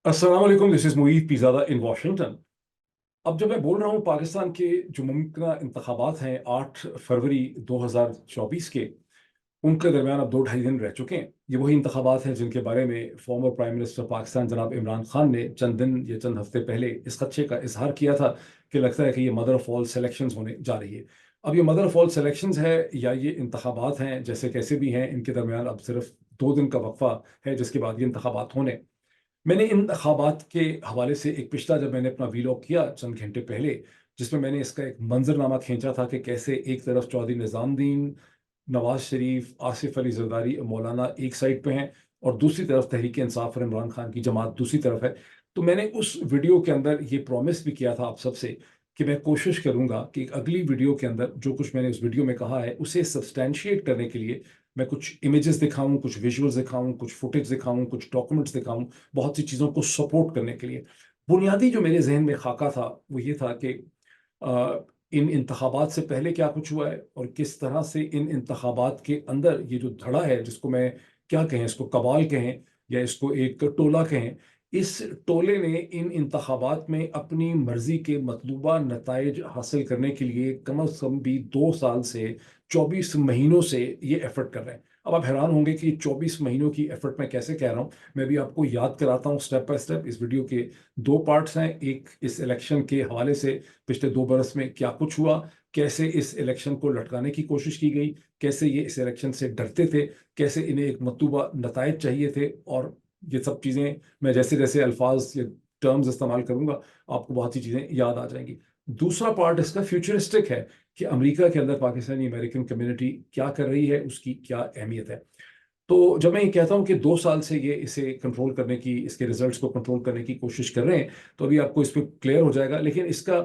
अस्सलाम वालेकुम, this is Moeed Pirzada in Washington. अब जब मैं बोल रहा हूँ पाकिस्तान के जो मुमकिन इंतखाबात हैं 8 फरवरी 2024 के, उनके दरमियान अब 2 ढाई दिन रह चुके हैं। ये वही इंतखाबात हैं जिनके बारे में फॉर्मर प्राइम मिनिस्टर पाकिस्तान जनाब इमरान खान ने चंद दिन या चंद हफ्ते पहले इस खदशे का इजहार किया था कि लगता है कि ये मदर ऑफ ऑल सिलेक्शंस होने जा रही है। अब ये मदर ऑफ ऑल सिलेक्शंस है या ये इंतखाबात हैं, जैसे कैसे भी हैं, इनके दरमियान अब सिर्फ 2 दिन का वक्फा है जिसके बाद ये इंतखाबात होने। मैंने इन ख्वाबात के हवाले से एक पिछला जब मैंने अपना वीलॉग किया चंद घंटे पहले, जिसमें मैंने इसका एक मंजरनामा खींचा था कि कैसे एक तरफ चौधरी निज़ामुद्दीन, नवाज शरीफ, आसिफ अली जरदारी, मौलाना एक साइड पे हैं और दूसरी तरफ तहरीक इंसाफ और इमरान खान की जमात दूसरी तरफ है। तो मैंने उस वीडियो के अंदर ये प्रॉमिस भी किया था आप सबसे कि मैं कोशिश करूंगा कि एक अगली वीडियो के अंदर जो कुछ मैंने उस वीडियो में कहा है उसे सब्सटैंशिएट करने के लिए मैं कुछ इमेजेस दिखाऊं, कुछ विजुअल्स दिखाऊं, कुछ फुटेज दिखाऊं, कुछ डॉक्यूमेंट्स दिखाऊं, बहुत सी चीज़ों को सपोर्ट करने के लिए। बुनियादी जो मेरे जहन में खाका था वो ये था कि अ, इन इंतखाबात से पहले क्या कुछ हुआ है और किस तरह से इन इंतखाबात के अंदर ये जो धड़ा है, जिसको मैं क्या कहें, इसको कबाल कहें या इसको एक टोला कहें, इस टोले ने इन इंतखाबात में अपनी मर्जी के मतलूबा नताइज हासिल करने के लिए कम अज कम भी 2 साल से 24 महीनों से ये एफर्ट कर रहे हैं। अब आप हैरान होंगे कि 24 महीनों की एफर्ट मैं कैसे कह रहा हूँ। मैं भी आपको याद कराता हूँ स्टेप बाय स्टेप। इस वीडियो के 2 पार्ट्स हैं। एक इस इलेक्शन के हवाले से पिछले 2 बरस में क्या कुछ हुआ, कैसे इस इलेक्शन को लटकाने की कोशिश की गई, कैसे ये इस इलेक्शन से डरते थे, कैसे इन्हें एक मतलूबा नतायज चाहिए थे, और ये सब चीज़ें मैं जैसे जैसे अल्फाज या टर्म्स इस्तेमाल करूंगा आपको बहुत सी चीज़ें याद आ जाएंगी। दूसरा पार्ट इसका फ्यूचरिस्टिक है कि अमेरिका के अंदर पाकिस्तानी अमेरिकन कम्युनिटी क्या कर रही है, उसकी क्या अहमियत है। तो जब मैं ये कहता हूँ कि 2 साल से ये इसे कंट्रोल करने की, इसके रिजल्ट्स को कंट्रोल करने की कोशिश कर रहे हैं, तो अभी आपको इस पर क्लियर हो जाएगा। लेकिन इसका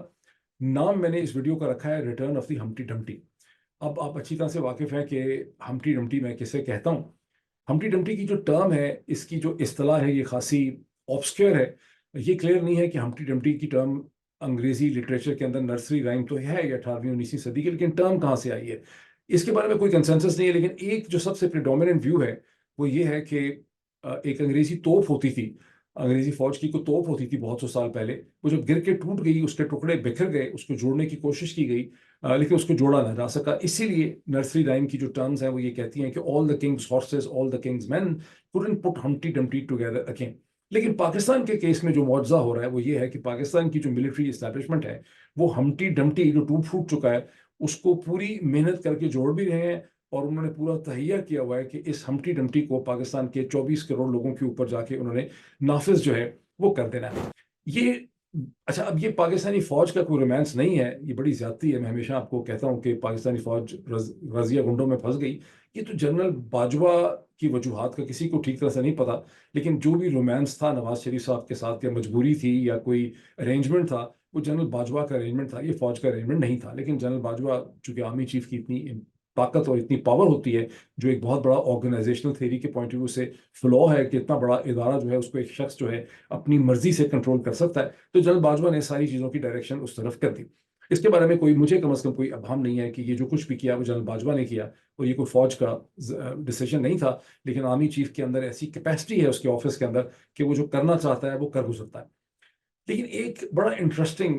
नाम मैंने इस वीडियो का रखा है return of the Humpty Dumpty. अब आप अच्छी तरह से वाकिफ हैं कि हम्टी डम्टी मैं किसे कहता हूँ। हम्टी डम्टी की जो टर्म है, इसकी जो इस्तेलाह है, ये खासी ऑब्सक्योर है। ये क्लियर नहीं है कि हम्टी डम्टी की टर्म अंग्रेजी लिटरेचर के अंदर नर्सरी राइम तो है या 18वीं 19वीं सदी की, लेकिन टर्म कहाँ से आई है इसके बारे में कोई कंसेंसस नहीं है। लेकिन एक जो सबसे प्रिडोमिनेंट व्यू है वो ये है कि एक अंग्रेजी तोप होती थी, अंग्रेजी फौज की कोई तोप होती थी बहुत सौ साल पहले। वो जब गिर के टूट गई, उसके टुकड़े बिखर गए, उसको जोड़ने की कोशिश की गई, लेकिन उसको जोड़ा ना जा सका। इसीलिए नर्सरी राइम की जो टर्म्स हैं वो ये कहती हैं कि all the Kings horses, all the Kings man couldn't put Humpty Dumpty together again. लेकिन पाकिस्तान के केस में जो मुआवजा हो रहा है वो ये है कि पाकिस्तान की जो मिलिट्री इस्टेब्लिशमेंट है वो हम्टी डम्टी जो टूट फूट चुका है उसको पूरी मेहनत करके जोड़ भी रहे हैं। और उन्होंने पूरा तहिया किया हुआ है कि इस हम्टी डम्टी को पाकिस्तान के 24 करोड़ लोगों के ऊपर जाके उन्होंने नाफिज जो है वो कर देना है। ये अच्छा, अब ये पाकिस्तानी फौज का कोई रोमांस नहीं है, ये बड़ी ज्यादती है। मैं हमेशा आपको कहता हूँ कि पाकिस्तानी फौज रजिया गुंडों में फंस गई। ये तो जनरल बाजवा की वजूहात का किसी को ठीक तरह से नहीं पता। लेकिन जो भी रोमांस था नवाज शरीफ साहब के साथ, या मजबूरी थी या कोई अरेंजमेंट था, वो जनरल बाजवा का अरेंजमेंट था, ये फौज का अरेंजमेंट नहीं था। लेकिन जनरल बाजवा चूंकि आर्मी चीफ की इतनी ताकत और इतनी पावर होती है, जो एक बहुत बड़ा ऑर्गेनाइजेशनल थ्योरी के पॉइंट ऑफ व्यू से फ्लॉ है कि इतना बड़ा इदारा जो है उसको एक शख्स जो है अपनी मर्जी से कंट्रोल कर सकता है, तो जनरल बाजवा ने सारी चीज़ों की डायरेक्शन उस तरफ कर दी। इसके बारे में कोई, मुझे कम से कम कोई अभाम नहीं है कि ये जो कुछ भी किया वो जनरल बाजवा ने किया और ये कोई फौज का डिसीजन नहीं था। लेकिन आर्मी चीफ के अंदर ऐसी कैपेसिटी है उसके ऑफिस के अंदर कि वो जो करना चाहता है वो कर गुजरता है। लेकिन एक बड़ा इंटरेस्टिंग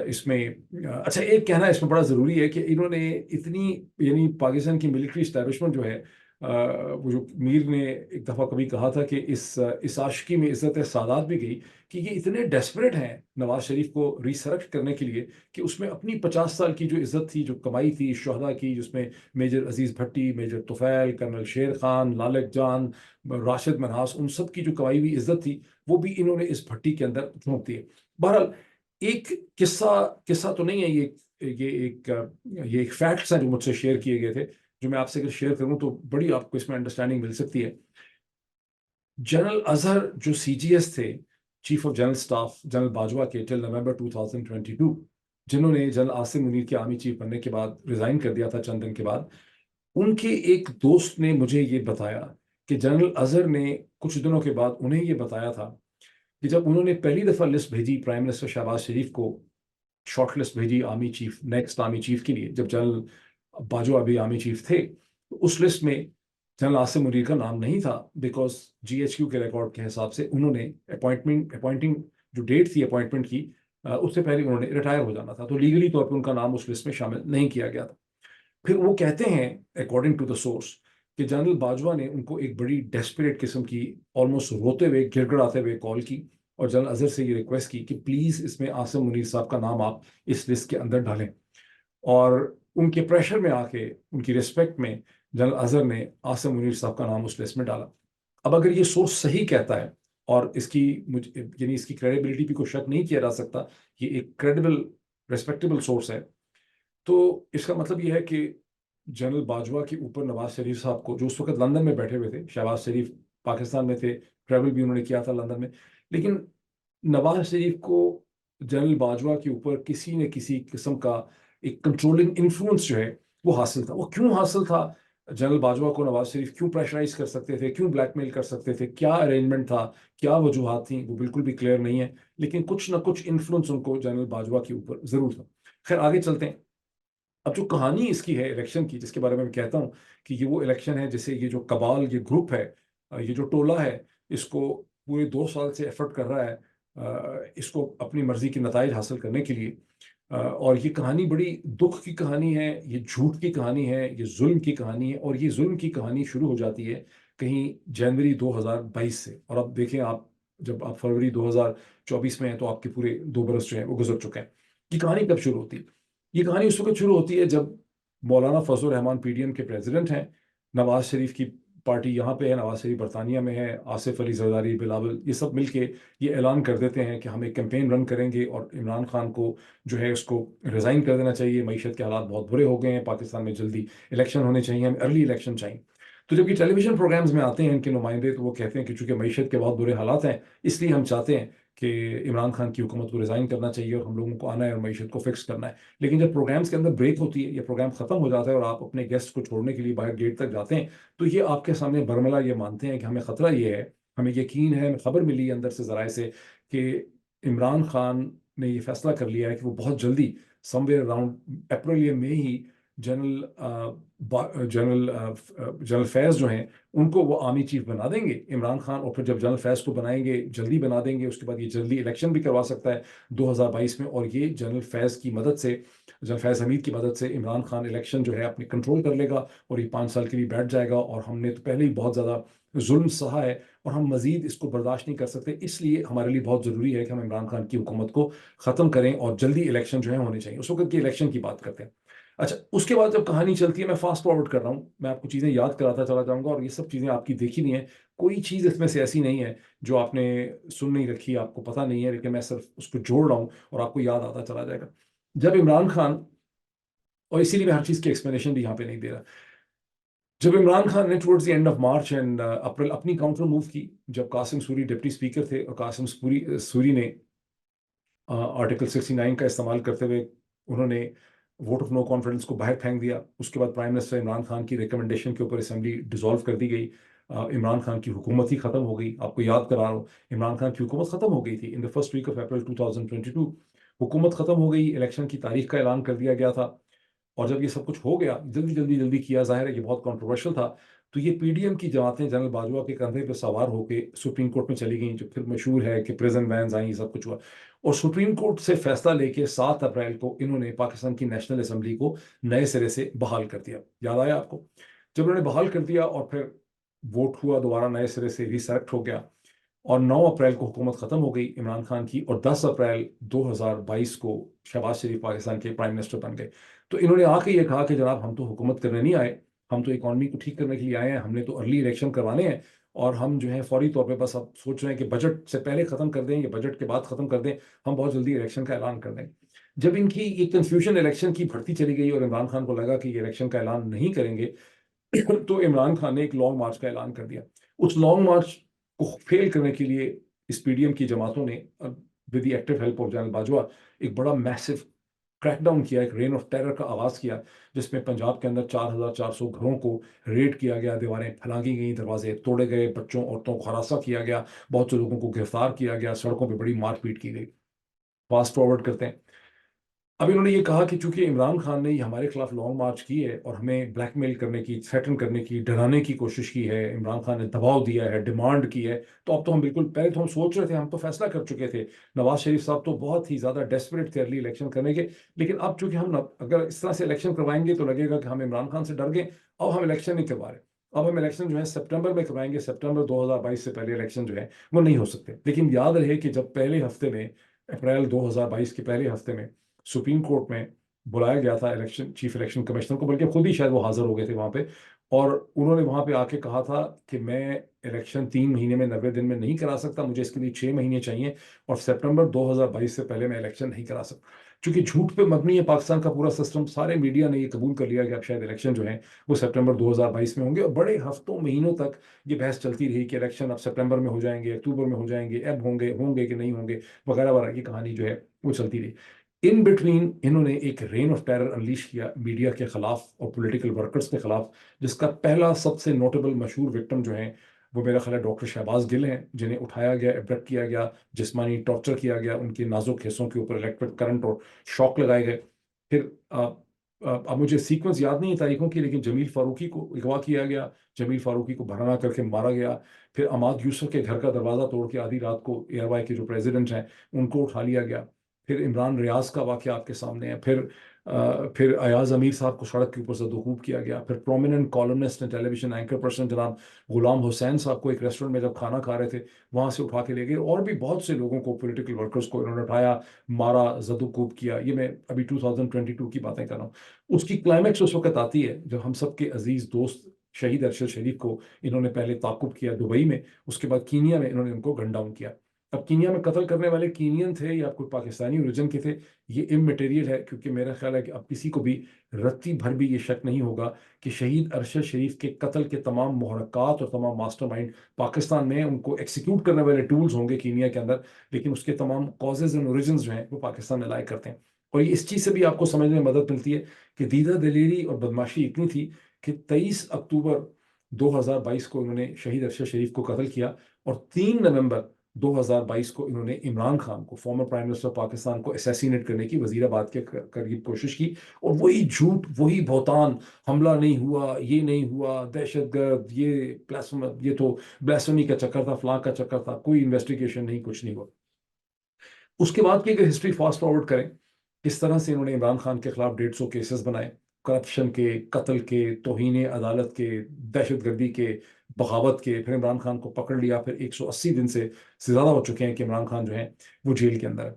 इसमें अच्छा, एक कहना इसमें बड़ा ज़रूरी है कि इन्होंने इतनी, यानी पाकिस्तान की मिलिट्री इस्टेब्लिशमेंट जो है, वो जो मीर ने एक दफ़ा कभी कहा था कि इस आशिकी में इज़्ज़त सादात भी गई, कि ये इतने डेस्परेट हैं नवाज शरीफ को रिसरेक्ट करने के लिए कि उसमें अपनी 50 साल की जो इज़्ज़त थी, जो कमाई थी शहदा की, जिसमें मेजर अजीज़ भट्टी, मेजर तुफैल, कर्नल शेर खान, लालक जान, राशिद मनहास, उन सब की जो कमाई हुई इज़्ज़त थी वो भी इन्होंने इस भट्टी के अंदर झोंक दी है। बहरहाल, एक किस्सा किस्सा तो नहीं है ये एक फैक्ट्स हैं जो मुझसे शेयर किए गए थे, जो मैं आपसे अगर शेयर करूं तो बड़ी आपको इसमें अंडरस्टैंडिंग मिल सकती है। जनरल अजहर जो सीजीएस थे, chief of general staff general Bajwa के, टिल नवंबर 2022, जिन्होंने जनरल आसिम मुनीर के आर्मी चीफ बनने के बाद रिजाइन कर दिया था चंद दिन के बाद, उनके एक दोस्त ने मुझे ये बताया कि जनरल अजहर ने कुछ दिनों के बाद उन्हें ये बताया था कि जब उन्होंने पहली दफा लिस्ट भेजी प्राइम मिनिस्टर शहबाज शरीफ को, शॉर्ट लिस्ट भेजी army chief, next army chief के लिए, जब जनरल बाजवा अभी आर्मी चीफ थे, तो उस लिस्ट में जनरल आसिम मुनीर का नाम नहीं था, बिकॉज जीएचक्यू के रिकॉर्ड के हिसाब से उन्होंने अपॉइंटिंग जो डेट थी अपॉइंटमेंट की, उससे पहले उन्होंने रिटायर हो जाना था, तो लीगली तौर पर उनका नाम उस लिस्ट में शामिल नहीं किया गया था। फिर वो कहते हैं अकॉर्डिंग टू द सोर्स कि जनरल बाजवा ने उनको एक बड़ी डेस्परेट किस्म की, ऑलमोस्ट रोते हुए गिड़गिड़ाते हुए कॉल की और जनरल अजहर से ये रिक्वेस्ट की कि प्लीज इसमें आसिम मुनीर साहब का नाम आप इस लिस्ट के अंदर डालें। और उनके प्रेशर में आके, उनकी रिस्पेक्ट में, जनरल अजहर ने आसिम मुनीर साहब का नाम उस लिस्ट में डाला। अब अगर ये सोर्स सही कहता है और इसकी मुझे यानी इसकी क्रेडिबिलिटी पे कोई शक नहीं किया जा सकता, ये एक क्रेडिबल रिस्पेक्टेबल सोर्स है, तो इसका मतलब ये है कि जनरल बाजवा के ऊपर नवाज शरीफ साहब को, जो उस वक्त लंदन में बैठे हुए थे, शहबाज शरीफ पाकिस्तान में थे, ट्रैवल भी उन्होंने किया था लंदन में, लेकिन नवाज शरीफ को जनरल बाजवा के ऊपर किसी न किसी किस्म का एक कंट्रोलिंग इन्फ्लुएंस जो है वो हासिल था। वो क्यों हासिल था? जनरल बाजवा को नवाज शरीफ क्यों प्रेशराइज कर सकते थे, क्यों ब्लैकमेल कर सकते थे, क्या अरेंजमेंट था, क्या वजूहात थी, वो बिल्कुल भी क्लियर नहीं है, लेकिन कुछ ना कुछ इन्फ्लुएंस उनको जनरल बाजवा के ऊपर जरूर था। खैर, आगे चलते हैं। अब जो कहानी इसकी है इलेक्शन की, जिसके बारे में मैं कहता हूँ कि ये वो इलेक्शन है जिसे ये जो कबाल, ये ग्रुप है, ये जो टोला है, इसको पूरे 2 साल से एफर्ट कर रहा है इसको अपनी मर्जी के नताइज हासिल करने के लिए। और ये कहानी बड़ी दुख की कहानी है, ये झूठ की कहानी है, ये जुल्म की कहानी है, और ये जुल्म की कहानी शुरू हो जाती है कहीं जनवरी 2022 से। और अब देखें आप, जब आप फरवरी 2024 में हैं तो आपके पूरे 2 बरस जो हैं वो गुजर चुके हैं। ये कहानी कब शुरू होती है? ये कहानी उस वक्त शुरू होती है जब मौलाना फजल रहमान पीडीएम के प्रेसिडेंट हैं, नवाज शरीफ की पार्टी यहाँ पे है, नवाज शरीफ बरतानिया में है, आसिफ अली जरदारी, बिलावल, ये सब मिलके ये ऐलान कर देते हैं कि हम एक कैंपेन रन करेंगे और इमरान खान को जो है उसको रिजाइन कर देना चाहिए, मईशत के हालात बहुत बुरे हो गए हैं, पाकिस्तान में जल्दी इलेक्शन होने चाहिए, हमें अर्ली इलेक्शन चाहिए। तो जब ये टेलीविजन प्रोग्राम्स में आते हैं इनके नुमाइंदे, तो वो कहते हैं कि चूंकि मईशत के बहुत बुरे हालात हैं, इसलिए हम चाहते हैं कि इमरान खान की हुकूमत को रिजाइन करना चाहिए और हम लोगों को आना है और मईशत को फिक्स करना है। लेकिन जब प्रोग्राम्स के अंदर ब्रेक होती है या प्रोग्राम खत्म हो जाता है और आप अपने गेस्ट को छोड़ने के लिए बाहर गेट तक जाते हैं, तो ये आपके सामने बरमला ये मानते हैं कि हमें खतरा ये है, हमें यकीन है, हमें खबर मिली है अंदर से जराए से कि इमरान खान ने ये फैसला कर लिया है कि वो बहुत जल्दी, समवेयर अराउंड अप्रैल या मई ही, जनरल फैज जो हैं उनको वो आर्मी चीफ बना देंगे इमरान खान। और फिर जब जनरल फैज को बनाएंगे, जल्दी बना देंगे, उसके बाद ये जल्दी इलेक्शन भी करवा सकता है 2022 में, और ये जनरल फैज की मदद से, जनरल फैज हमीद की मदद से इमरान खान इलेक्शन जो है अपने कंट्रोल कर लेगा और ये 5 साल के लिए बैठ जाएगा। और हमने तो पहले ही बहुत ज़्यादा जुल्म सहा है और हम मजीद इसको बर्दाश्त नहीं कर सकते, इसलिए हमारे लिए बहुत ज़रूरी है कि हम इमरान खान की हुकूमत को ख़त्म करें और जल्दी इलेक्शन जो है होने चाहिए। उस वक्त की इलेक्शन की बात करते हैं। अच्छा, उसके बाद जब कहानी चलती है, मैं फास्ट फॉरवर्ड कर रहा हूँ, मैं आपको चीज़ें याद कराता चला जाऊंगा, और ये सब चीज़ें आपकी देखी नहीं है, कोई चीज़ इसमें से ऐसी नहीं है जो आपने सुन नहीं रखी, आपको पता नहीं है, लेकिन मैं सिर्फ उसको जोड़ रहा हूँ और आपको याद आता चला जाएगा। जब इमरान खान, और इसीलिए मैं हर चीज़ की एक्सप्लेनेशन भी यहाँ पे नहीं दे रहा, जब इमरान खान ने towards the end of March and April अपनी काउंटर मूव की, जब कासिम सूरी डिप्टी स्पीकर थे और कासिम सूरी ने आर्टिकल 69 का इस्तेमाल करते हुए उन्होंने वोट ऑफ नो कॉन्फिडेंस को बाहर फेंक दिया। उसके बाद प्राइम मिनिस्टर इमरान खान की रिकमेंडेशन के ऊपर असेंबली डिसॉल्व कर दी गई। इमरान खान की हुकूमत ही खत्म हो गई। आपको याद करा रहा हूँ, इमरान खान की हुकूमत खत्म हो गई थी in the first week of April 2022। हुकूमत खत्म हो गई, इलेक्शन की तारीख का ऐलान कर दिया गया था। और जब ये सब कुछ हो गया, जल्दी जल्दी जल्दी किया, जाहिर है ये बहुत कंट्रोवर्शियल था, तो ये पीडीएम की जमातें जनरल बाजवा के कंधे पर सवार होकर सुप्रीम कोर्ट में चली गई, जो फिर मशहूर है कि प्रिजन वैन्स आई, सब कुछ हुआ। और सुप्रीम कोर्ट से फैसला लेके 7 अप्रैल को इन्होंने पाकिस्तान की नेशनल असेंबली को नए सिरे से बहाल कर दिया। याद आया आपको? जब उन्होंने बहाल कर दिया और फिर वोट हुआ, दोबारा नए सिरे से रिसेलेक्ट हो गया, और 9 अप्रैल को हुकूमत खत्म हो गई इमरान खान की, और 10 अप्रैल 2022 को शहबाज शरीफ पाकिस्तान के प्राइम मिनिस्टर बन गए। तो इन्होंने आके ये कहा कि जनाब, हम तो हुकूमत करने नहीं आए, हम तो इकॉनमी को ठीक करने के लिए आए हैं, हमने तो अर्ली इलेक्शन करवाने हैं, और हम जो है फौरी तौर पे बस अब सोच रहे हैं कि बजट से पहले खत्म कर दें या बजट के बाद खत्म कर दें, हम बहुत जल्दी इलेक्शन का ऐलान कर दें। जब इनकी ये कंफ्यूजन इलेक्शन की बढ़ती चली गई और इमरान खान को लगा कि ये इलेक्शन का ऐलान नहीं करेंगे, तो इमरान खान ने एक लॉन्ग मार्च का ऐलान कर दिया। उस लॉन्ग मार्च को फेल करने के लिए इस पीडीएम की जमातों ने with the active help of general Bajwa एक बड़ा मैसिव क्रैकडाउन किया, एक रेन ऑफ टेरर का आगाज किया, जिसमें पंजाब के अंदर 4,400 घरों को रेड किया गया, दीवारें फैलांगी गई, दरवाजे तोड़े गए, बच्चों औरतों को हरासा किया गया, बहुत से लोगों को गिरफ्तार किया गया, सड़कों पर बड़ी मारपीट की गई। फास्ट फॉरवर्ड करते हैं, अब इन्होंने ये कहा कि चूंकि इमरान खान ने ये हमारे खिलाफ लॉन्ग मार्च की है और हमें ब्लैकमेल करने की, थ्रेटन करने की, डराने की कोशिश की है, इमरान खान ने दबाव दिया है, डिमांड की है, तो अब तो हम बिल्कुल, पहले तो हम सोच रहे थे, हम तो फैसला कर चुके थे, नवाज शरीफ साहब तो बहुत ही ज्यादा डेस्परेट थे अर्ली इलेक्शन करने के, लेकिन अब चूंकि हम अगर इस तरह से इलेक्शन करवाएंगे तो लगेगा कि हम इमरान खान से डर गए, अब हम इलेक्शन नहीं करवा रहे। अब हम इलेक्शन जो है सितंबर में करवाएंगे, सितंबर 2022 से पहले इलेक्शन जो है वो नहीं हो सकते। लेकिन याद रहे कि जब पहले हफ्ते में, अप्रैल 2022 के पहले हफ्ते में सुप्रीम कोर्ट में बुलाया गया था इलेक्शन, चीफ इलेक्शन कमिश्नर को, बल्कि खुद ही शायद वो हाजिर हो गए थे वहां पे, और उन्होंने वहां पे आके कहा था कि मैं इलेक्शन 3 महीने में, 90 दिन में नहीं करा सकता, मुझे इसके लिए 6 महीने चाहिए, और सितंबर 2022 से पहले मैं इलेक्शन नहीं करा सकता। क्योंकि झूठ पे मबनी है पाकिस्तान का पूरा सिस्टम, सारे मीडिया ने ये कबूल कर लिया कि अब शायद इलेक्शन जो है वो सितंबर 2022 में होंगे, और बड़े हफ्तों महीनों तक ये बहस चलती रही कि इलेक्शन अब सितंबर में हो जाएंगे, अक्टूबर में हो जाएंगे, अब होंगे होंगे कि नहीं होंगे, वगैरह वगैरह की कहानी जो है वो चलती रही। इन बिटवीन इन्होंने एक रेन ऑफ टेरर अनलीश किया मीडिया के खिलाफ और पॉलिटिकल वर्कर्स के खिलाफ, जिसका पहला सबसे नोटेबल मशहूर विक्टिम जो है वो मेरा ख्याल है डॉक्टर शहबाज गिल हैं, जिन्हें उठाया गया, एब्डक्ट किया गया, जिस्मानी टॉर्चर किया गया, उनके नाजुक हिस्सों के ऊपर इलेक्ट्रिक करंट और शॉक लगाए गए। फिर अब मुझे सीक्वेंस याद नहीं है तारीखों की, लेकिन जमील फारूकी को अगवा किया गया, जमील फारूकी को भरना करके मारा गया। फिर अमाद यूसुफ के घर का दरवाज़ा तोड़ के आधी रात को एयरवाई के जो प्रेसिडेंट हैं उनको उठा लिया गया। फिर इमरान रियाज का वाक़या आपके सामने है। फिर अयाज अमीर साहब को सड़क के ऊपर से दो किया गया। फिर prominent columnist and television anchor person जनाब गुलाम हुसैन साहब को एक रेस्टोरेंट में जब खाना खा रहे थे वहां से उठा के ले गए, और भी बहुत से लोगों को, पॉलिटिकल वर्कर्स को इन्होंने उठाया, मारा, जदोकूब किया। ये मैं अभी 2022 की बातें कर रहा हूँ। उसकी क्लाइमैक्स उस वक्त आती है जब हम सबके अजीज दोस्त शहीद अरशद शरीफ को इन्होंने पहले ताकुब किया दुबई में, उसके बाद कीनिया में इन्होंने उनको गन डाउन किया। अब कीनिया में कत्ल करने वाले कीनियन थे या कोई पाकिस्तानी ओरिजिन के थे, ये इमटेरियल है, क्योंकि मेरा ख्याल है कि अब किसी को भी रत्ती भर भी ये शक नहीं होगा कि शहीद अरशद शरीफ के कत्ल के तमाम मुहर्रकात और तमाम मास्टरमाइंड पाकिस्तान में, उनको एक्सिक्यूट करने वाले टूल्स होंगे कीनिया के अंदर, लेकिन उसके तमाम कॉजेज एंड ओरिजिन्स जो हैं वो पाकिस्तान में लाया करते हैं। और ये इस चीज़ से भी आपको समझने में मदद मिलती है कि दीदा दलेरी और बदमाशी इतनी थी कि 23 अक्टूबर 2022 को इन्होंने शहीद अरशद शरीफ को कत्ल किया, और 3 नवंबर 2022 को इन्होंने इमरान खान को, फॉर्मर प्राइम मिनिस्टर पाकिस्तान को, असैसिनेट करने की वजीराबाद के करीब कोशिश की। और वही झूठ, वही बहुतान, हमला नहीं हुआ, ये नहीं हुआ, दहशतगर्द, ये ये तो ब्लास्फेमी का चक्कर था, फलां का चक्कर था, कोई इन्वेस्टिगेशन नहीं, कुछ नहीं हुआ। उसके बाद की अगर हिस्ट्री फास्ट फॉरवर्ड करें, इस तरह से इन्होंने इमरान खान के खिलाफ 150 केसेस बनाए, करप्शन के, कत्ल के, तौहीन अदालत के, दहशतगर्दी के, बगावत के। फिर इमरान खान को पकड़ लिया, फिर 180 दिन से ज़्यादा हो चुके हैं कि इमरान खान जो है वो जेल के अंदर है।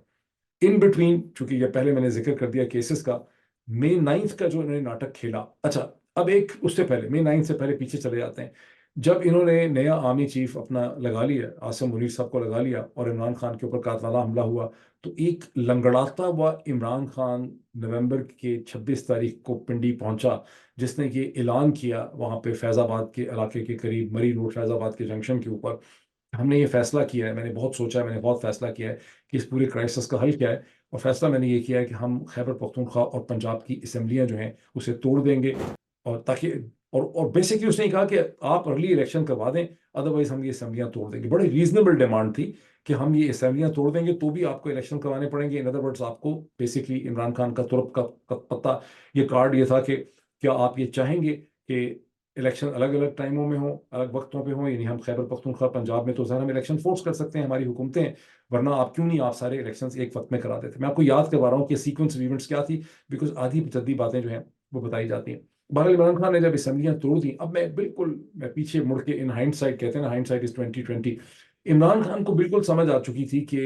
इन बिटवीन, चूंकि ये पहले मैंने जिक्र कर दिया केसेस का, मई 9 का जो इन्होंने नाटक खेला, अच्छा, अब एक उससे पहले, मई 9 से पहले पीछे चले जाते हैं। जब इन्होंने नया आर्मी चीफ अपना लगा लिया, आसिम मुनीर साहब को लगा लिया, और इमरान खान के ऊपर कातलाना हमला हुआ, तो एक लंगड़ाता हुआ इमरान खान नवंबर के 26 तारीख को पिंडी पहुंचा, जिसने ये ऐलान किया वहां पे फैजाबाद के इलाके के करीब, मरी रोड फैजाबाद के जंक्शन के ऊपर, हमने ये फैसला किया है, मैंने बहुत सोचा है, मैंने बहुत फैसला किया है कि इस पूरे क्राइसिस का हल क्या है। और फैसला मैंने ये किया है कि हम खैबर पख्तूनख्वा और पंजाब की असम्बलियाँ जो हैं उसे तोड़ देंगे, और ताकि, और बेसिकली उसने कहा कि आप अर्ली इलेक्शन करवा दें, अदरवाइज हम ये असम्बलियाँ तोड़ देंगे। बड़ी रीजनेबल डिमांड थी कि हम ये असम्बलियाँ तोड़ देंगे तो भी आपको इलेक्शन करवाने पड़ेंगे। इन अदर वर्ड्स, आपको बेसिकली इमरान खान का तुरप का पत्ता, ये कार्ड ये था कि क्या आप ये चाहेंगे कि इलेक्शन अलग अलग टाइमों में हो, अलग वक्तों पे हो, यानी हम खैबर पख्तूनख्वा पंजाब में तो सर हम इलेक्शन फोर्स कर सकते हैं, हमारी हुकूमतें हैं, वरना आप क्यों नहीं, आप सारे इलेक्शंस एक वक्त में करा देते। मैं आपको याद करवा रहा हूँ कि सीक्वेंस इवेंट्स क्या थी, बिकॉज आधी जद्दी बातें जो हैं वो बताई जाती हैं। बहरहाल इमरान खान ने जब असम्बलियाँ तोड़ दी, अब मैं पीछे मुड़ के, इन हाइंडसाइट कहते हैं ना, हाइंडसाइट इज 2020, इमरान खान को बिल्कुल समझ आ चुकी थी कि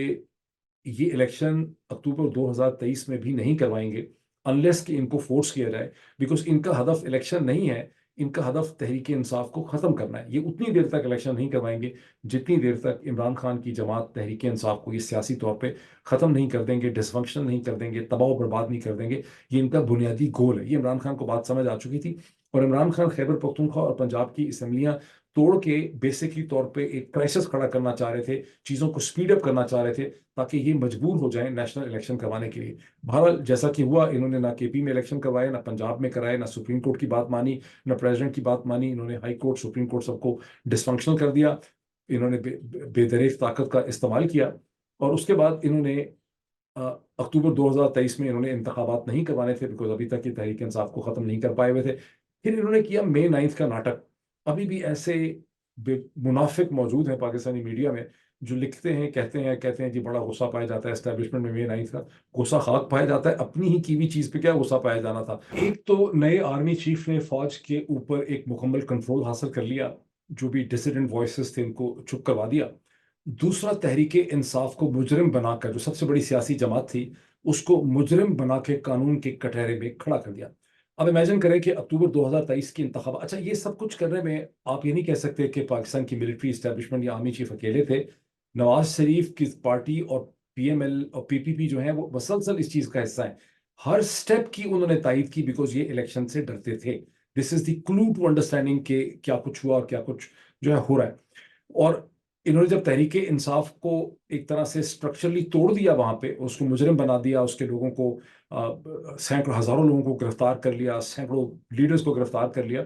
ये इलेक्शन अक्टूबर 2023 में भी नहीं करवाएंगे अनलेस कि इनको फोर्स किया जाए, बिकॉज इनका हदफ इलेक्शन नहीं है, इनका हदफ तहरीक इंसाफ को ख़त्म करना है। ये उतनी देर तक इलेक्शन नहीं करवाएंगे जितनी देर तक इमरान खान की जमात तहरीक इंसाफ को ये सियासी तौर पे ख़त्म नहीं कर देंगे, डिसफंक्शन नहीं कर देंगे, तबाह बर्बाद नहीं कर देंगे। ये इनका बुनियादी गोल है। ये इमरान खान को बात समझ आ चुकी थी, और इमरान खान खैबर पख्तूनख्वा और पंजाब की असम्बलियाँ तोड़ के बेसिकली तौर पे एक क्राइसिस खड़ा करना चाह रहे थे, चीज़ों को स्पीड अप करना चाह रहे थे, ताकि ये मजबूर हो जाएं नेशनल इलेक्शन करवाने के लिए। बहरहाल जैसा कि हुआ, इन्होंने ना केपी में इलेक्शन करवाए, ना पंजाब में कराए, ना सुप्रीम कोर्ट की बात मानी, ना प्रेसिडेंट की बात मानी। इन्होंने हाई कोर्ट, सुप्रीम कोर्ट सबको डिसफंक्शनल कर दिया। इन्होंने बेदरेक ताकत का इस्तेमाल किया, और उसके बाद इन्होंने अक्टूबर 2023 में इन्होंने इंतखाबात नहीं करवाने थे, बिकॉज अभी तक ये तहरीक इंसाफ को ख़त्म नहीं कर पाए हुए थे। फिर इन्होंने किया मई 9 का नाटक। अभी भी ऐसे मुनाफिक मौजूद हैं पाकिस्तानी मीडिया में जो लिखते हैं, कहते हैं कि बड़ा गुस्सा पाया जाता है एस्टैब्लिशमेंट में मई 9 का। गुस्सा खाक पाया जाता है, अपनी ही की हुई चीज़ पे क्या गुस्सा पाया जाना था। एक तो नए आर्मी चीफ ने फौज के ऊपर एक मुकम्मल कंट्रोल हासिल कर लिया, जो भी डिसिडेंट वॉइसेस थे उनको चुप करवा दिया। दूसरा, तहरीके इंसाफ को मुजरिम बनाकर, जो सबसे बड़ी सियासी जमात थी, उसको मुजरिम बना के कानून के कटहरे में खड़ा कर दिया। अब इमेजिन करें कि अक्टूबर 2023 की इंतखाबात, अच्छा ये सब कुछ करने में आप ये नहीं कह सकते कि पाकिस्तान की मिलिट्री इस्टेब्लिशमेंट या आर्मी चीफ अकेले थे। नवाज शरीफ की पार्टी और पीएमएल और पीपीपी जो है वो मसलसल इस चीज का हिस्सा है। हर स्टेप की उन्होंने तायद की, बिकॉज ये इलेक्शन से डरते थे। This is the clue to understanding के क्या कुछ हुआ और क्या कुछ जो है हो रहा है। और इन्होंने जब तहरीके इंसाफ को एक तरह से स्ट्रक्चरली तोड़ दिया, वहां पे उसको मुजरिम बना दिया, उसके लोगों को सैकड़ों हजारों लोगों को गिरफ्तार कर लिया, सैकड़ों लीडर्स को गिरफ्तार कर लिया,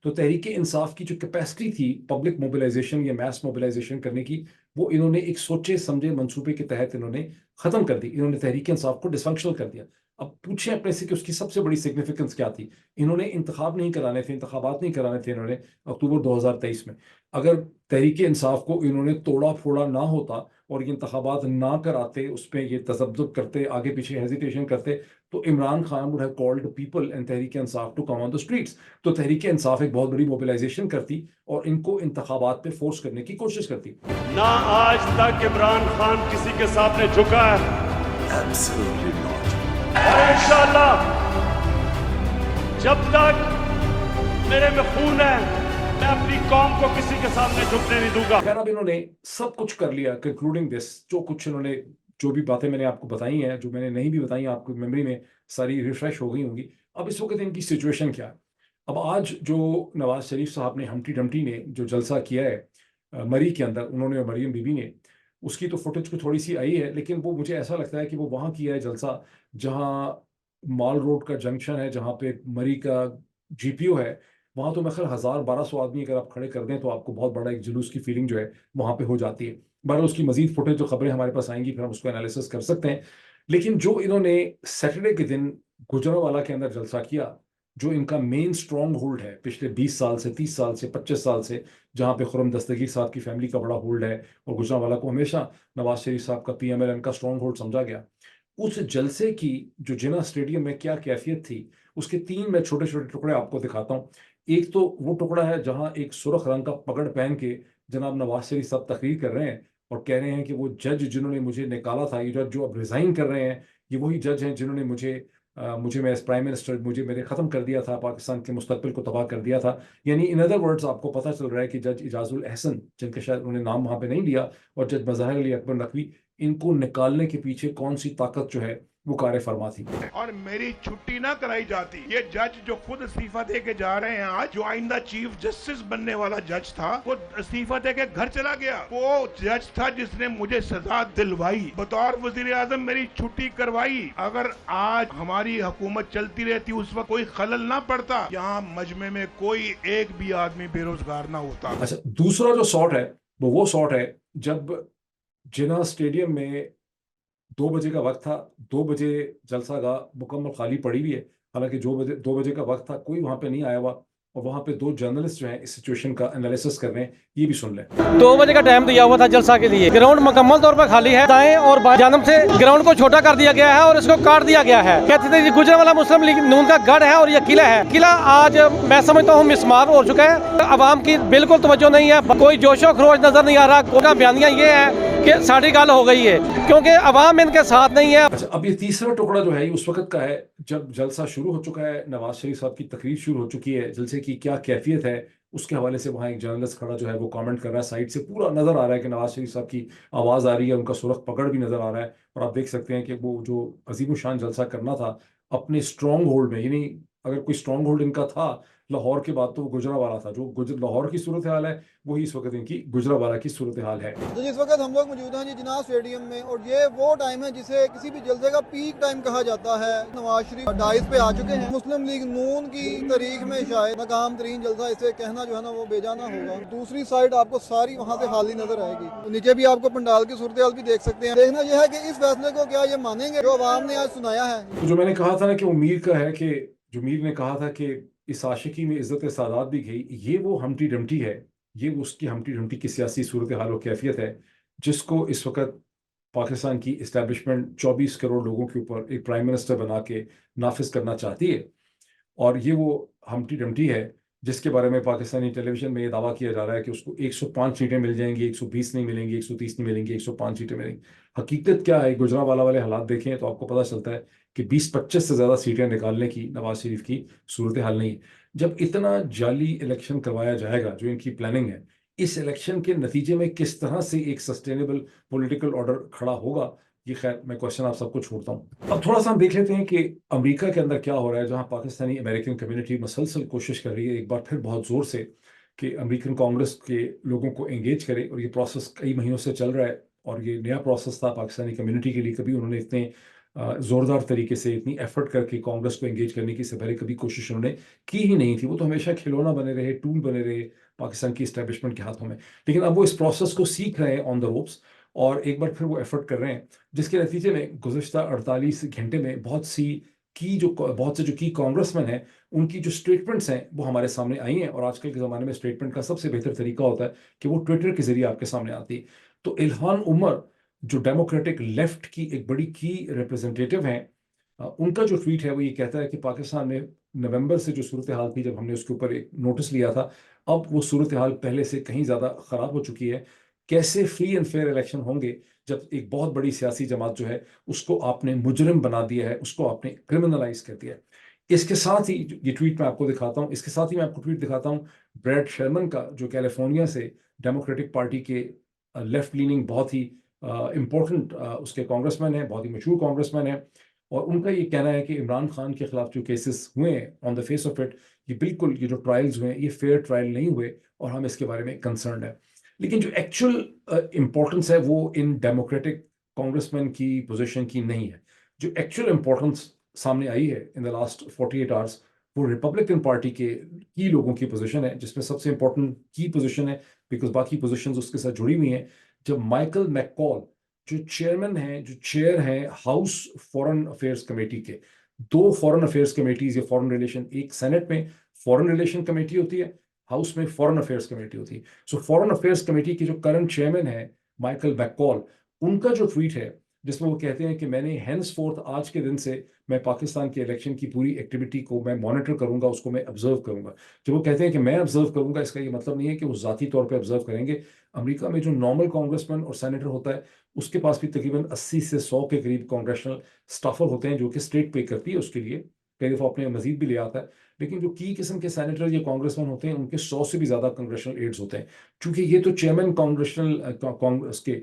तो तहरीके इंसाफ की जो कैपेसिटी थी पब्लिक मोबिलाइजेशन या मैस मोबिलाइजेशन करने की, वो इन्होंने एक सोचे समझे मंसूबे के तहत इन्होंने खत्म कर दी। इन्होंने तहरीके इंसाफ को डिसफंक्शनल कर दिया। अब पूछें अपने से कि उसकी सबसे बड़ी सिग्निफिकेंस क्या थी। इन्होंने इंतखाब नहीं कराने थे, इंतखाबात नहीं कराने थे इन्होंने अक्टूबर 2023 में। अगर तहरीके इंसाफ को इन्होंने तोड़ा फोड़ा ना होता और ये इंतखाबात ना कराते, उस पर ये तशद्दुद करते, आगे पीछे हेजिटेशन करते, तो Imran Khan would have called people and Tehreeke Insaf to come on the streets. तो तहरीके इंसाफ एक बहुत बड़ी मोबिलाइजेशन करती और इनको इंतखाबात पे फोर्स करने की कोशिश करती। ना आज तक इमरान खान किसी के सामने झुका है, Absolutely not. और इंशाअल्लाह जब तक मेरे में खून है मैं अपनी कौम को किसी के सामने झुकने नहीं दूंगा। खैर, अब इन्होंने सब कुछ कर लिया, कंक्लूडिंग दिस, जो कुछ इन्होंने, जो भी बातें मैंने आपको बताई हैं, जो मैंने नहीं भी बताई, आपको मेमोरी में सारी रिफ्रेश हो गई होंगी। अब इस वक्त इनकी सिचुएशन क्या है। अब आज जो नवाज शरीफ साहब ने, हम्टी डम्टी ने जो जलसा किया है मरी के अंदर, उन्होंने और मरीम बीबी ने, उसकी तो फुटेज को थोड़ी सी आई है, लेकिन वो मुझे ऐसा लगता है कि वो वहाँ किया है जलसा जहाँ माल रोड का जंक्शन है, जहाँ पे मरी का जीपीओ है। वहाँ तो मैं ख्याल 1000-1200 आदमी अगर आप खड़े कर दें तो आपको बहुत बड़ा एक जुलूस की फीलिंग जो है वहाँ पे हो जाती है। बहरहाल उसकी मजीद फुटेज जो खबरें हमारे पास आएंगी फिर हम उसको एनालिसिस कर सकते हैं। लेकिन जो इन्होंने सैटरडे के दिन गुजरांवाला के अंदर जलसा किया, जो इनका मेन स्ट्रॉन्ग होल्ड है पिछले 20 साल से, 30 साल से, 25 साल से, जहाँ पे खुर्रम दस्तगीर साहब की फैमिली का बड़ा होल्ड है, और गुजरांवाला को हमेशा नवाज शरीफ साहब का पीएमएल का स्ट्रॉन्ग होल्ड समझा गया। उस जलसे की जो जिना स्टेडियम में क्या कैफियत थी, उसके 3 मैं छोटे छोटे टुकड़े आपको दिखाता हूँ। एक तो वो टुकड़ा है जहां एक सुर्ख रंग का पगड़ पहन के जनाब नवाज शरीफ साहब तकरीर कर रहे हैं और कह रहे हैं कि वो जज जिन्होंने मुझे निकाला था, ये जज जो अब रिजाइन कर रहे हैं, ये वही जज हैं जिन्होंने मुझे मैं प्राइम मिनिस्टर, मुझे मेरे ख़त्म कर दिया था, पाकिस्तान के मुस्तकबिल को तबाह कर दिया था। यानी इन अदर वर्ड्स आपको पता चल रहा है कि जज इजाजुल एहसन, जिनके शायद उन्होंने नाम वहाँ पे नहीं लिया, और जज मज़ाहिर अली अकबर नकवी, इनको निकालने के पीछे कौन सी ताकत जो है वो कार्य फरमा थी। और मेरी छुट्टी ना कराई जाती। ये जज जो खुद इस्तीफा दे के जा रहे हैं आज, जो आइंदा चीफ जस्टिस बनने वाला जज था, वो इस्तीफा दे के घर चला गया। वो जज था जिसने मुझे सजा दिलवाई, बतौर वजीर आजम मेरी छुट्टी करवाई। अगर आज हमारी हुकूमत चलती रहती, उस वक्त कोई खलल ना पड़ता, यहाँ मजमे में कोई एक भी आदमी बेरोजगार ना होता। अच्छा, दूसरा जो शॉट है वो शॉट है जब जिना स्टेडियम में 2 बजे का वक्त था। 2 बजे जलसा गाह मुकम्मल खाली पड़ी हुई है। हालांकि 2 बजे का वक्त था, कोई वहां पे नहीं आया हुआ, और वहां पे 2 जर्नलिस्ट जो हैं इस सिचुएशन का एनालिसिस कर रहे हैं। ये भी सुन लें। 2 बजे का टाइम दिया हुआ था जलसा के लिए। ग्राउंड मुकम्मल तौर पर खाली है, दाएं और बाएं जानब से ग्राउंड को छोटा कर दिया गया है और इसको काट दिया गया है। कहते थे गुजरांवाला मुस्लिम लीग नून का गढ़ है और ये किला है। किला आज मैं समझता हूँ मिसमार हो चुका है। अवाम की बिल्कुल तवज्जो नहीं है, कोई जोशो खरोश नजर नहीं आ रहा। कोई बयानियां ये है कि साड़ी गल हो गई है, क्योंकि अवाम इनके साथ नहीं है। अच्छा, अब ये तीसरा टुकड़ा जो है ये उस वक्त का है जब जलसा शुरू हो चुका है, नवाज शरीफ साहब की तकरीर शुरू हो चुकी है। जलसे की क्या कैफियत है उसके हवाले से वहाँ एक जर्नलिस्ट खड़ा जो है वो कमेंट कर रहा है। साइड से पूरा नजर आ रहा है कि नवाज शरीफ साहब की आवाज़ आ रही है, उनका सुरख पकड़ भी नजर आ रहा है, और आप देख सकते हैं कि वो जो अजीम शान जलसा करना था अपने स्ट्रॉन्ग होल्ड में, यानी अगर कोई स्ट्रॉन्ग होल्ड इनका था लाहौर के बाद तो वो गुजरावाला था। जो लाहौर की सूरत हाल है वही इस वक्त इनकी गुजरावाला की सूरत हाल है। तो जिस वक्त हम लोग मौजूद हैं जी जिन्ना स्टेडियम में, और ये वो टाइम है जिसे किसी भी जलसे का पीक टाइम कहा जाता है। नवाज शरीफ डाइस पे आ चुके हैं। मुस्लिम लीग नून की तारीख में शायद नाकाम तरीन जलसा, इसे कहना जो है ना वो बेजाना होगा। दूसरी साइड आपको सारी वहाँ से खाली नजर आएगी। तो नीचे भी आपको पंडाल की सूरत हाल भी देख सकते हैं। देखना यह है कि इस फैसले को क्या ये मानेंगे जो अवाम ने आज सुनाया है। तो जो मैंने कहा था ना कि वो मीर का है, कि जो मीर ने कहा था कि इस आशिकी में इज्जत सादात भी गई, ये वो हमटी डमटी है। ये वो उसकी हमटी डमटी की सियासी सूरत हाल और कैफियत है जिसको इस वक्त पाकिस्तान की इस्टेब्लिशमेंट 24 करोड़ लोगों के ऊपर एक प्राइम मिनिस्टर बना के नाफिज करना चाहती है। और ये वो हमटी डमटी है जिसके बारे में पाकिस्तानी टेलीविजन में ये दावा किया जा रहा है कि उसको 105 सीटें मिल जाएंगी, 120 नहीं मिलेंगी, 130 नहीं मिलेंगी, 105 सीटें मिलेंगी। हकीकत क्या है, गुजरावाला वाले हालात देखें तो आपको पता चलता है कि 20-25 से ज़्यादा सीटें निकालने की नवाज शरीफ की सूरत हाल नहीं है। जब इतना जाली इलेक्शन करवाया जाएगा, जो इनकी प्लानिंग है, इस इलेक्शन के नतीजे में किस तरह से एक सस्टेनेबल पॉलिटिकल ऑर्डर खड़ा होगा, ये खैर मैं क्वेश्चन आप सबको छोड़ता हूँ। अब थोड़ा सा हम देख लेते हैं कि अमेरिका के अंदर क्या हो रहा है, जहां पाकिस्तानी अमेरिकन कम्युनिटी मसलसल कोशिश कर रही है एक बार फिर बहुत ज़ोर से कि अमेरिकन कांग्रेस के लोगों को एंगेज करे। और ये प्रोसेस कई महीनों से चल रहा है और ये नया प्रोसेस था पाकिस्तानी कम्युनिटी के लिए। कभी उन्होंने इतने ज़ोरदार तरीके से इतनी एफर्ट करके कांग्रेस को एंगेज करने की इससे पहले कभी कोशिश उन्होंने की ही नहीं थी। वो तो हमेशा खिलौना बने रहे, टूल बने रहे पाकिस्तान की इस्टेब्लिशमेंट के हाथों में। लेकिन अब वो इस प्रोसेस को सीख रहे हैं ऑन द रोप्स और एक बार फिर वो एफर्ट कर रहे हैं, जिसके नतीजे में गुज़िश्ता 48 घंटे में बहुत से जो की कांग्रेसमैन हैं उनकी जो स्टेटमेंट्स हैं वो हमारे सामने आई हैं। और आजकल के ज़माने में स्टेटमेंट का सबसे बेहतर तरीका होता है कि वो ट्विटर के जरिए आपके सामने आती है। तो इल्हान उमर जो डेमोक्रेटिक लेफ्ट की एक बड़ी की रिप्रेजेंटेटिव हैं, उनका जो ट्वीट है वो ये कहता है कि पाकिस्तान में नवंबर से जो सूरत हाल थी, जब हमने उसके ऊपर एक नोटिस लिया था, अब वो सूरत हाल पहले से कहीं ज़्यादा ख़राब हो चुकी है। कैसे फ्री एंड फेयर इलेक्शन होंगे जब एक बहुत बड़ी सियासी जमात जो है उसको आपने मुजरिम बना दिया है, उसको आपने क्रिमिनलाइज कर दिया है। इसके साथ ही ये ट्वीट मैं आपको दिखाता हूँ, इसके साथ ही मैं आपको ट्वीट दिखाता हूँ ब्रैड शर्मन का, जो कैलिफोर्निया से डेमोक्रेटिक पार्टी के लेफ्ट लीनिंग बहुत ही इम्पोर्टेंट उसके कांग्रेसमैन हैं, बहुत ही मशहूर कांग्रेसमैन हैं। और उनका ये कहना है कि इमरान खान के खिलाफ जो केसेस हुए हैं on the face of it, ये बिल्कुल ये जो ट्रायल्स हुए हैं ये फेयर ट्रायल नहीं हुए और हम इसके बारे में कंसर्न है। लेकिन जो एक्चुअल इंपॉर्टेंस है वो इन डेमोक्रेटिक कांग्रेसमैन की पोजीशन की नहीं है। जो एक्चुअल इंपॉर्टेंस सामने आई है इन द लास्ट 48 आवर्स, वो रिपब्लिकन पार्टी के की लोगों की पोजीशन है, जिसमें सबसे इंपॉर्टेंट की पोजीशन है बिकॉज बाकी पोजीशंस उसके साथ जुड़ी हुई हैं। जब माइकल मैककॉल जो चेयरमैन हैं, जो चेयर हैं हाउस फॉरेन अफेयर्स कमेटी के, 2 फॉरेन अफेयर्स कमेटीज या फॉरेन रिलेशन, एक सेनेट में फॉरेन रिलेशन कमेटी होती है, हाउस में फॉरेन अफेयर्स कमेटी होती है। सो फॉरेन अफेयर्स कमेटी के जो करंट चेयरमैन है माइकल मैककॉल, उनका जो ट्वीट है जिसमें वो कहते हैं कि मैंने हैंड्सफोर्थ आज के दिन से मैं पाकिस्तान के इलेक्शन की पूरी एक्टिविटी को मैं मॉनिटर करूंगा, उसको मैं ऑब्जर्व करूंगा। जब वो कहते हैं कि मैं ऑब्जर्व करूंगा, इसका ये मतलब नहीं है कि वो ज़ाती तौर पे ऑब्जर्व करेंगे। अमेरिका में जो नॉर्मल कांग्रेसमैन और सेनेटर होता है उसके पास भी तकरीबन 80 से 100 के करीब कांग्रेशनल स्टाफर होते हैं जो कि स्टेट पे करती है उसके लिए, कई दफ़ा अपने मजीद भी ले आता है। लेकिन जो की किस्म के सेनेटर या कांग्रेसमैन होते हैं उनके 100 से भी ज़्यादा कांग्रेशनल एड्स होते हैं। चूंकि ये तो चेयरमैन कांग्रेशनल कांग्रेस के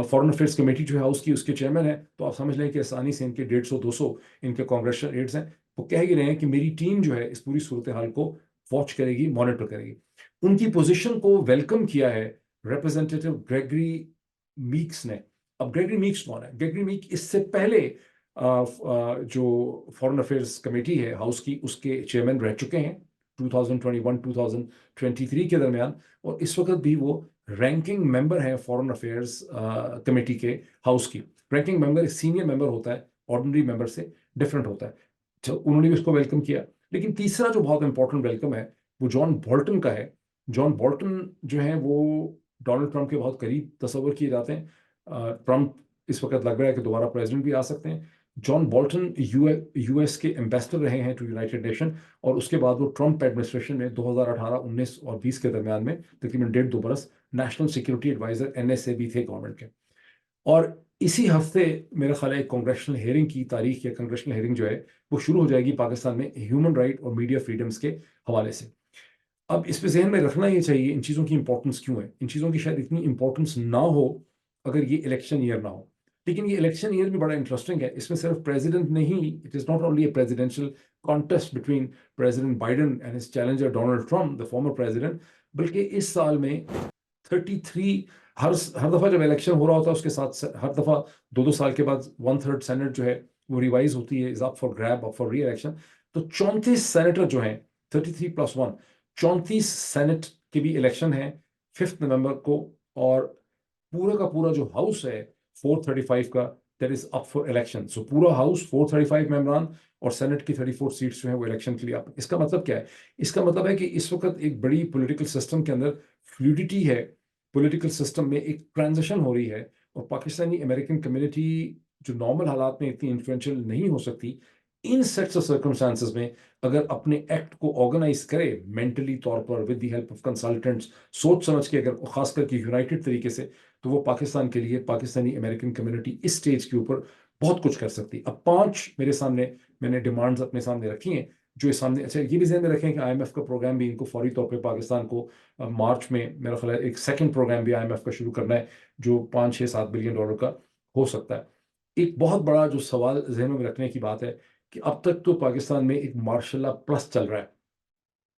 फॉरेन अफेयर्स कमेटी जो है हाउस की, उसके चेयरमैन है, तो आप समझ लें कि आसानी से इनके 150-200 इनके कांग्रेशनल एड्स हैं। वो कह ही रहे हैं कि मेरी टीम जो है इस पूरी सूरत हाल को वॉच करेगी, मॉनिटर करेगी। उनकी पोजिशन को वेलकम किया है रिप्रेजेंटेटिव ग्रेगरी मीक्स ने। अब ग्रेगरी मीक्स कौन है? ग्रेगरी मीक इससे पहले जो फॉरेन अफेयर्स कमेटी है हाउस की, उसके चेयरमैन रह चुके हैं 2021-2023 के दरमियान, और इस वक्त भी वो रैंकिंग मेंबर है फॉरेन अफेयर्स कमेटी के हाउस की। रैंकिंग मेंबर एक सीनियर मेंबर होता है, ऑर्डिनरी मेंबर से डिफरेंट होता है। तो उन्होंने भी उसको वेलकम किया। लेकिन तीसरा जो बहुत इंपॉर्टेंट वेलकम है वो जॉन बोल्टन का है। जॉन बोल्टन जो है वो डोनाल्ड ट्रंप के बहुत करीब तस्वर किए जाते हैं। ट्रंप इस वक्त लग रहा है कि दोबारा प्रेसिडेंट भी आ सकते हैं। जॉन बोल्टन यूएस के एम्बेसडर रहे हैं टू यूनाइटेड नेशन, और उसके बाद वो ट्रंप एडमिनिस्ट्रेशन में 2018, 19 और 20 के दरमियान में तकरीबन 1.5-2 बरस नेशनल सिक्योरिटी एडवाइजर NSA भी थे गवर्नमेंट के। और इसी हफ्ते मेरा ख्याल है कांग्रेशनल हेयरिंग की तारीख या कांग्रेशनल हेयरिंग जो है वो शुरू हो जाएगी पाकिस्तान में ह्यूमन राइट और मीडिया फ्रीडम्स के हवाले से। अब इस पे जहन में रखना ये चाहिए इन चीज़ों की इंपॉर्टेंस क्यों है। इन चीज़ों की शायद इतनी इंपॉर्टेंस ना हो अगर ये इलेक्शन ईयर ना हो, लेकिन ये इलेक्शन ईयर भी बड़ा इंटरेस्टिंग है, इसमें सिर्फ प्रेसिडेंट नहीं, it is not only a presidential contest between president Biden and his challenger Donald Trump the former president, बल्कि इस साल में 33 हर दफा जब इलेक्शन हो रहा होता है उसके साथ हर दफा 2-2 साल के बाद 1/3 सेनेट जो है वो रिवाइज होती है, is up for grab, up for री इलेक्शन। तो 34 सेनेटर जो हैं 33 + 1, 34 सेनेट के भी इलेक्शन है 5 नवंबर को, और पूरा का पूरा जो हाउस है 435 का, that is up for election. So पूरा हाउस 435 मेंबरान और सेनेट की 34 सीट्स जो है वो इलेक्शन के लिए अप। इसका मतलब क्या है? इसका मतलब है कि इस वक्त एक बड़ी पॉलिटिकल सिस्टम के अंदर फ्लूइडिटी है, पॉलिटिकल सिस्टम में एक ट्रांजिशन हो रही है, और पाकिस्तानी अमेरिकन कम्युनिटी जो नॉर्मल हालात में इतनी इन्फ्लुएंशियल नहीं हो सकती, इन सेट्स ऑफ सर्कमस्टांसेस में अगर अपने एक्ट को ऑर्गेनाइज करे मेंटली तौर पर with the help of consultants, सोच समझ के, अगर खास करके यूनाइटेड तरीके से, तो वो पाकिस्तान के लिए, पाकिस्तानी अमेरिकन कम्युनिटी इस स्टेज के ऊपर बहुत कुछ कर सकती। अब 5 मेरे सामने मैंने डिमांड्स अपने सामने रखी हैं जो इस सामने। अच्छा, ये भी ध्यान में रखें कि IMF का प्रोग्राम भी इनको फौरी तौर पे पाकिस्तान को मार्च में मेरा ख्याल है एक सेकंड प्रोग्राम भी IMF का शुरू करना है जो 5-6-7 बिलियन डॉलर का हो सकता है। एक बहुत बड़ा जो सवाल जहनों में रखने की बात है कि अब तक तो पाकिस्तान में एक मार्शल लॉ प्लस चल रहा है,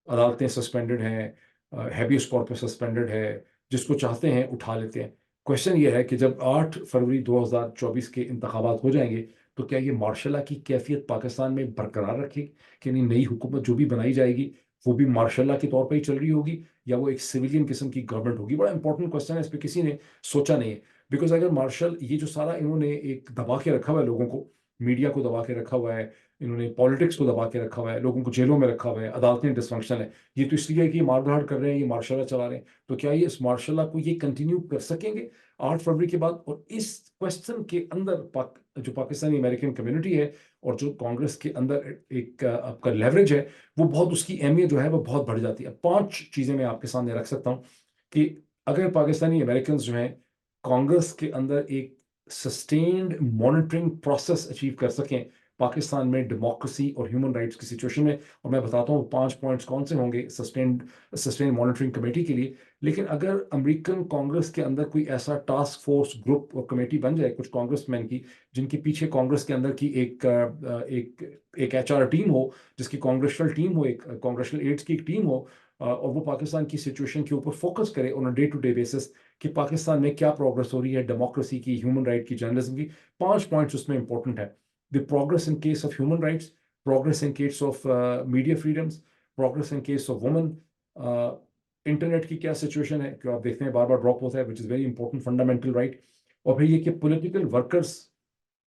अदालतें सस्पेंडेड हैं, हैबियस कॉर्पस सस्पेंडेड है, जिसको चाहते हैं उठा लेते हैं। क्वेश्चन ये है कि जब 8 फरवरी 2024 के इंतखाबात हो जाएंगे तो क्या ये मार्शल लॉ की कैफियत पाकिस्तान में बरकरार रखेगी कि नहीं, नई हुकूमत जो भी बनाई जाएगी वो भी मार्शल लॉ के तौर पर ही चल रही होगी, या वो एक सिविलियन किस्म की गवर्नमेंट होगी? बड़ा इंपॉर्टेंट क्वेश्चन है, इस पर किसी ने सोचा नहीं है। बिकॉज अगर मार्शल, ये जो सारा इन्होंने एक दबा के रखा हुआ है लोगों को, मीडिया को दबा के रखा हुआ है, इन्होंने पॉलिटिक्स को दबा के रखा हुआ है, लोगों को जेलों में रखा हुआ है, अदालतें डिसफंक्शनल है, ये तो इसलिए है कि मारधाड़ कर रहे हैं, ये मार्शल लॉ चला रहे हैं। तो क्या ये इस मार्शल लॉ को ये कंटिन्यू कर सकेंगे 8 फरवरी के बाद? और इस क्वेश्चन के अंदर जो पाकिस्तानी अमेरिकन कम्युनिटी है और जो कांग्रेस के अंदर एक आपका लेवरेज है, वो बहुत, उसकी अहमियत जो है वो बहुत बढ़ जाती है। 5 चीज़ें मैं आपके सामने रख सकता हूँ कि अगर पाकिस्तानी अमेरिकन जो हैं कांग्रेस के अंदर एक सस्टेन्ड मॉनिटरिंग प्रोसेस अचीव कर सकें पाकिस्तान में डेमोक्रेसी और ह्यूमन राइट्स की सिचुएशन में, और मैं बताता हूँ 5 पॉइंट्स कौन से होंगे सस्टेन्ड मॉनिटरिंग कमेटी के लिए। लेकिन अगर अमेरिकन कांग्रेस के अंदर कोई ऐसा टास्क फोर्स, ग्रुप और कमेटी बन जाए कुछ कांग्रेसमैन की, जिनके पीछे कांग्रेस के अंदर की एक HR टीम हो, जिसकी कांग्रेशनल टीम हो, एक कांग्रेशनल एड्स की एक टीम हो, और वो पाकिस्तान की सिचुएशन के ऊपर फोकस करे on a day to day basis कि पाकिस्तान में क्या प्रोग्रेस हो रही है डेमोक्रेसी की, ह्यूमन राइट की, जर्नलिज्म की। 5 पॉइंट्स उसमें इंपॉर्टेंट है। The progress in case of human rights, progress in case of media freedoms, progress in case of women, internet की क्या सिचुएशन है, क्यों आप देखते हैं बार बार ड्रॉप होता है, which is very important fundamental right. और फिर ये कि पॉलिटिकल वर्कर्स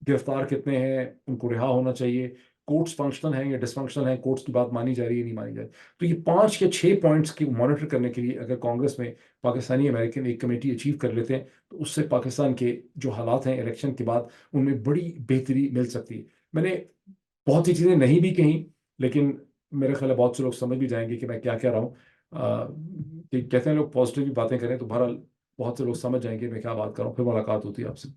गिरफ्तार कितने हैं, उनको रिहा होना चाहिए, कोर्ट्स फंक्शनल हैं या डिसफंक्शनल हैं, कोर्ट्स की बात मानी जा रही है नहीं मानी जा रही। तो ये 5 या 6 पॉइंट्स की मॉनिटर करने के लिए अगर कांग्रेस में पाकिस्तानी अमेरिकन एक कमेटी अचीव कर लेते हैं तो उससे पाकिस्तान के जो हालात हैं इलेक्शन के बाद उनमें बड़ी बेहतरी मिल सकती है। मैंने बहुत सी चीज़ें नहीं भी कहीं, लेकिन मेरे ख्याल है बहुत से लोग समझ भी जाएंगे कि मैं क्या कह रहा हूँ। कि कहते हैं लोग पॉजिटिव भी बातें करें तो बहरहाल बहुत से लोग समझ जाएंगे मैं क्या बात कर रहा हूँ। फिर मुलाकात होती है आपसे।